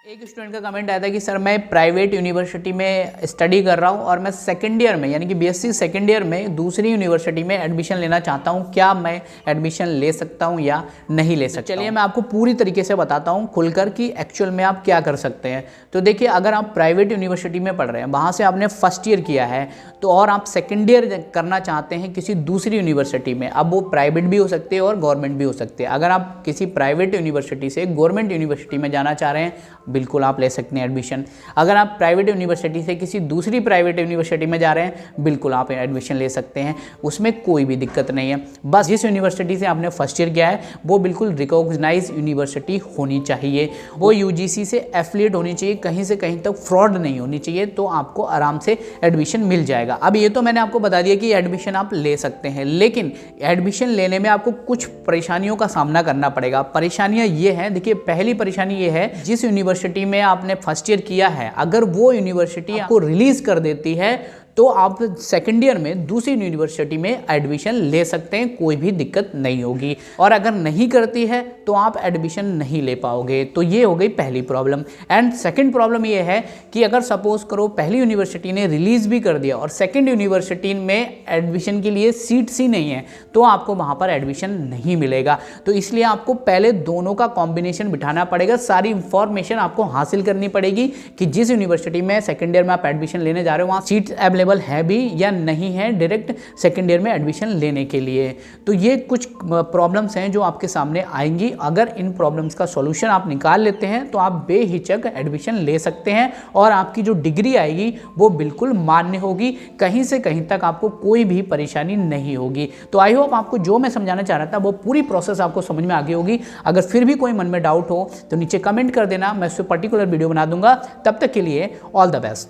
एक स्टूडेंट का कमेंट आया था कि सर मैं प्राइवेट यूनिवर्सिटी में स्टडी कर रहा हूँ और मैं सेकेंड ईयर में यानी कि बीएससी सेकेंड ईयर में दूसरी यूनिवर्सिटी में एडमिशन लेना चाहता हूँ, क्या मैं एडमिशन ले सकता हूँ या नहीं ले सकता? चलिए मैं आपको पूरी तरीके से बताता हूँ खुलकर कि एक्चुअल में आप क्या कर सकते हैं। तो देखिए, अगर आप प्राइवेट यूनिवर्सिटी में पढ़ रहे हैं, वहाँ से आपने फर्स्ट ईयर किया है तो और आप सेकेंड ईयर करना चाहते हैं किसी दूसरी यूनिवर्सिटी में, अब वो प्राइवेट भी हो सकती है और गवर्नमेंट भी हो सकती है। अगर आप किसी प्राइवेट यूनिवर्सिटी से गवर्नमेंट यूनिवर्सिटी में जाना चाह रहे हैं, बिल्कुल आप ले सकते हैं एडमिशन। अगर आप प्राइवेट यूनिवर्सिटी से किसी दूसरी प्राइवेट यूनिवर्सिटी में जा रहे हैं, बिल्कुल आप एडमिशन ले सकते हैं, उसमें कोई भी दिक्कत नहीं है। बस जिस यूनिवर्सिटी से आपने फर्स्ट ईयर किया है वो बिल्कुल रिकॉग्नाइज यूनिवर्सिटी होनी चाहिए, वो यूजीसी से एफिलिएट होनी चाहिए, कहीं से कहीं तक फ्रॉड नहीं होनी चाहिए, तो आपको आराम से एडमिशन मिल जाएगा। अब ये तो मैंने आपको बता दिया कि एडमिशन आप ले सकते हैं, लेकिन एडमिशन लेने में आपको कुछ परेशानियों का सामना करना पड़ेगा। परेशानियां ये हैं, देखिए पहली परेशानी ये है, जिस यूनिवर्सिटी में आपने फर्स्ट ईयर किया है अगर वो यूनिवर्सिटी आपको रिलीज कर देती है तो आप सेकेंड ईयर में दूसरी यूनिवर्सिटी में एडमिशन ले सकते हैं, कोई भी दिक्कत नहीं होगी। और अगर नहीं करती है तो आप एडमिशन नहीं ले पाओगे। तो ये हो गई पहली प्रॉब्लम। एंड सेकंड प्रॉब्लम ये है कि अगर सपोज करो पहली यूनिवर्सिटी ने रिलीज भी कर दिया और सेकंड यूनिवर्सिटी में एडमिशन के लिए सीट्स ही नहीं है, तो आपको वहाँ पर एडमिशन नहीं मिलेगा। तो इसलिए आपको पहले दोनों का कॉम्बिनेशन बिठाना पड़ेगा, सारी इंफॉर्मेशन आपको हासिल करनी पड़ेगी कि जिस यूनिवर्सिटी में सेकेंड ईयर में आप एडमिशन लेने जा रहे हो वहाँ सीट्स अवेलेबल है भी या नहीं है डायरेक्ट सेकेंड ईयर में एडमिशन लेने के लिए। तो ये कुछ प्रॉब्लम्स हैं जो आपके सामने आएंगी। अगर इन प्रॉब्लम्स का सॉल्यूशन आप निकाल लेते हैं तो आप बेहिचक एडमिशन ले सकते हैं और आपकी जो डिग्री आएगी वो बिल्कुल मान्य होगी, कहीं से कहीं तक आपको कोई भी परेशानी नहीं होगी। तो आई होप आपको जो मैं समझाना चाह रहा था वो पूरी प्रोसेस आपको समझ में आ गई होगी। अगर फिर भी कोई मन में डाउट हो तो नीचे कमेंट कर देना, मैं उस पर पर्टिकुलर वीडियो बना दूंगा। तब तक के लिए ऑल द बेस्ट।